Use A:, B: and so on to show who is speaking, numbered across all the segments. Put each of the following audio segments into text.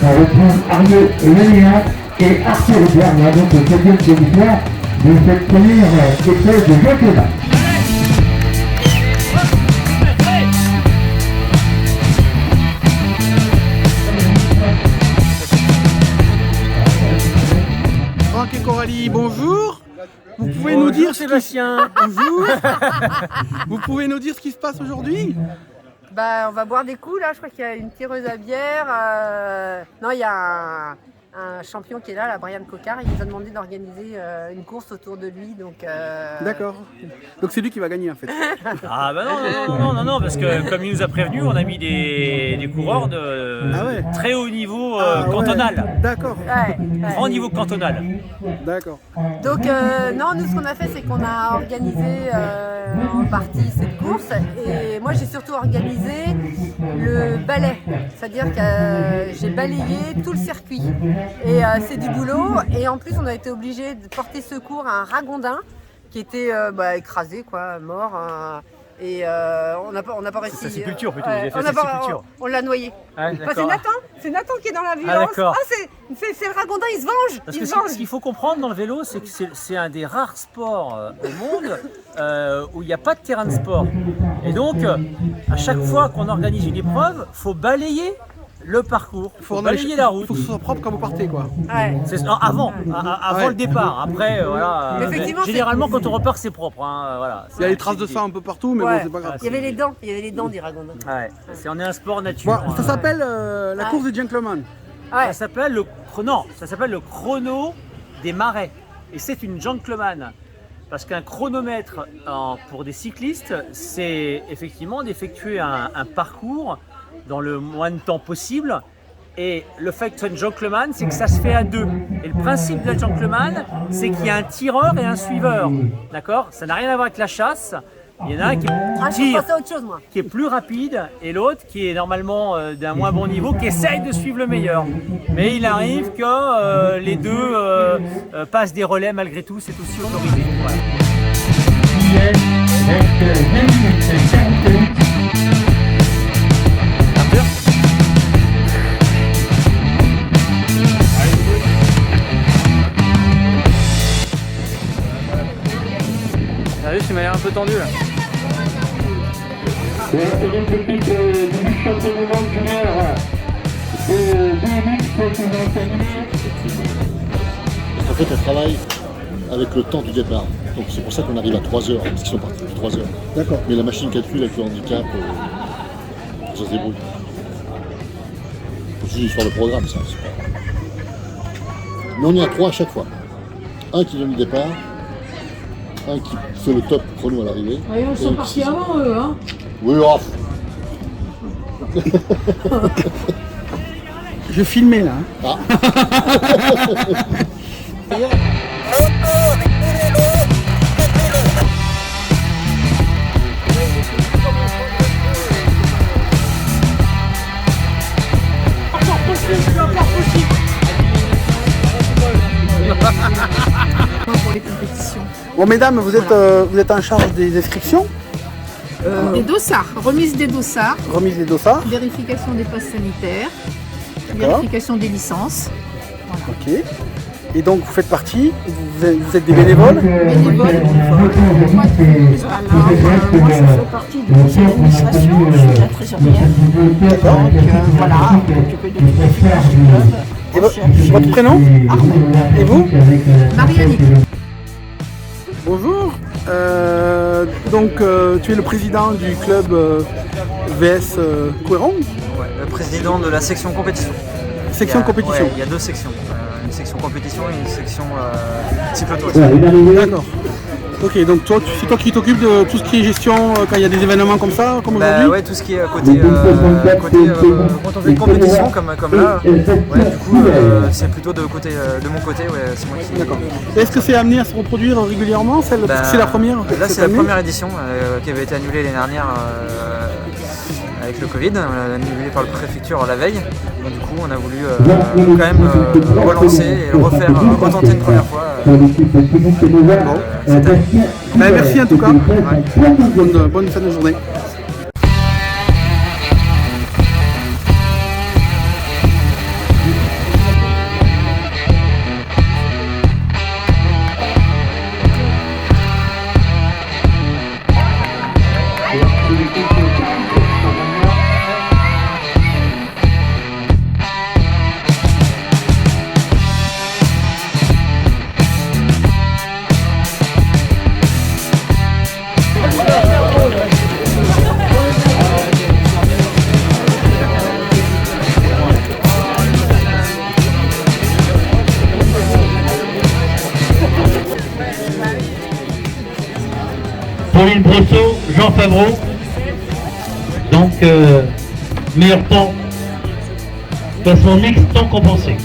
A: On retrouve Arnaud Lénéa et Arthur Bernard, donc le 7e commissaire de cette première épreuve de championnat.
B: Franck et Coralie, bonjour. Vous pouvez nous dire
C: Sébastien.
B: Bonjour. Vous pouvez nous dire ce qui se passe aujourd'hui?
D: Bah, on va boire des coups là, je crois qu'il y a une tireuse à bière. Non, il y a un champion qui est là, Brian Cocard, il nous a demandé d'organiser une course autour de lui. Donc,
B: D'accord. Donc c'est lui qui va gagner en fait.
C: Ah bah non, parce que comme il nous a prévenu, on a mis des coureurs de très haut niveau cantonal.
B: Ouais. D'accord.
D: ouais.
C: Grand niveau cantonal.
B: D'accord.
D: Donc non, nous ce qu'on a fait, c'est qu'on a organisé en partie cette course. Et moi j'ai surtout organisé le balai. C'est-à-dire que j'ai balayé tout le circuit. Et c'est du boulot. Et en plus on a été obligé de porter secours à un ragondin qui était écrasé, quoi, mort. Et on n'a pas réussi.
C: C'est sa sépulture plutôt, vous avez fait sa sépulture.
D: On l'a noyé.
C: Ah,
D: C'est Nathan qui est dans la violence.
C: d'accord.
D: C'est le ragondin, il se venge.
C: Parce que ce qu'il faut comprendre dans le vélo, c'est que c'est un des rares sports au monde où il n'y a pas de terrain de sport. Et donc, à chaque fois qu'on organise une épreuve, il faut balayer le parcours, il faut balayer la route.
B: Il faut que ce soit propre quand vous partez quoi.
D: Ouais.
C: Avant le départ. Après, voilà.
D: Effectivement,
C: généralement, quand on repart, c'est propre. Hein, voilà.
B: Il y a des traces de sang un peu partout, mais bon, c'est pas grave.
D: Il y avait les dents des ragondins.
C: Ouais. On est un sport nature.
B: Bon, ça s'appelle la course des gentlemen.
D: Ouais.
C: Ça s'appelle le chrono des marais. Et c'est une gentleman. Parce qu'un chronomètre pour des cyclistes, c'est effectivement d'effectuer un parcours dans le moins de temps possible. Et le fait que ce soit une gentleman, c'est que ça se fait à deux. Et le principe de la gentleman, c'est qu'il y a un tireur et un suiveur. D'accord? Ça n'a rien à voir avec la chasse. Il y en a un qui tire,
D: je pensais à autre chose, moi.
C: qui est plus rapide, et l'autre qui est normalement d'un moins bon niveau, qui essaye de suivre le meilleur. Mais il arrive que les deux passent des relais malgré tout, c'est aussi autorisé. Voilà.
E: Sérieux, tu m'as l'air un peu tendu là.
A: C'est une équipe du championnat du monde junior de BMX qui va terminer.
F: En fait, elle travaille avec le temps du départ. Donc c'est pour ça qu'on arrive à 3 heures, parce qu'ils sont partis depuis 3 heures.
B: D'accord.
F: Mais la machine calcule avec le handicap, ça se débrouille. C'est une histoire de programme, ça. C'est pas... Mais on est à 3 à chaque fois. Un qui donne le départ, un qui fait le top chrono à l'arrivée.
G: Ah, ils sont partis avant eux, hein.
F: Oui, off.
B: Je filmais là.
F: Ah.
G: Pour les compétitions.
B: Bon mesdames, vous êtes en charge des inscriptions,
G: Des dossards, remise des dossards,
B: remise des dossards.
G: vérification des passes sanitaires,
B: D'accord.
G: vérification des licences.
B: Ok. Et donc vous faites partie, vous êtes des bénévoles.
G: Bénévoles.
H: Moi, je fais partie du conseil d'administration, je suis la trésorière. Donc voilà, m'occuper de toutes les finances du club.
B: Et votre prénom? Et vous?
G: Marianne.
B: Bonjour. Donc tu es le président du club VS Couéron,
E: Ouais, le président de la section compétition.
B: section compétition.
E: Il y a deux sections. Une section compétition et une section cyclotour.
B: D'accord. Ok, donc toi, c'est toi qui t'occupes de tout ce qui est gestion quand il y a des événements comme ça, comme aujourd'hui?
E: Ouais, tout ce qui est côté quand on fait une compétition comme là, ouais, du coup c'est plutôt de mon côté, ouais, c'est moi qui.
B: D'accord. Est-ce que c'est amené à se reproduire régulièrement parce que c'est la première?
E: Là c'est la première édition qui avait été annulée l'année dernière avec le Covid, annulée par la préfecture la veille. Donc, du coup on a voulu quand même relancer et le refaire, retenter une première fois. Cette année.
B: Merci en tout cas.
E: Ouais.
B: Bonne fin de journée.
I: Pauline Brosseau, Jean Favreau. Donc, meilleur temps. Classement mixte, temps compensé.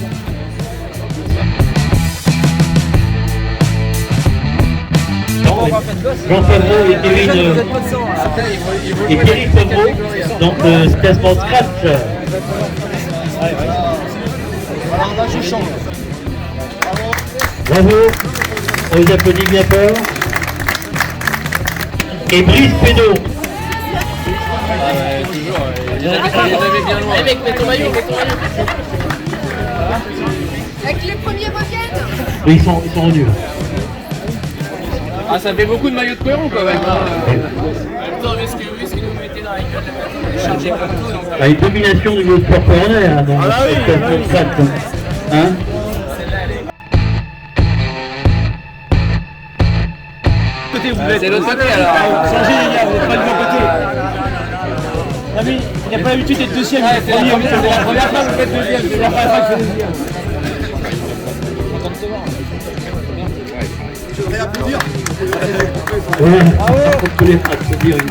I: Jean Favreau et Kevin et Thierry Favreau, donc classement scratch. Bravo, on vous applaudit bien fort. Et Brice Pénaud.
D: Avec les premiers reviennent.
I: Oui, ils sont revenus.
J: Ah, ça fait beaucoup de maillots de Cohéron quand même.
I: Une domination du mot sport corner dans le stade. Hein?
J: C'est l'autre côté alors.
C: Changez les gars, vous n'êtes pas du bon côté. Ah mais il n'a pas l'habitude d'être deuxième.
J: C'est la première fois que vous faites deuxième. C'est la première fois que je fais deuxième.
I: Oui, on peut les applaudir une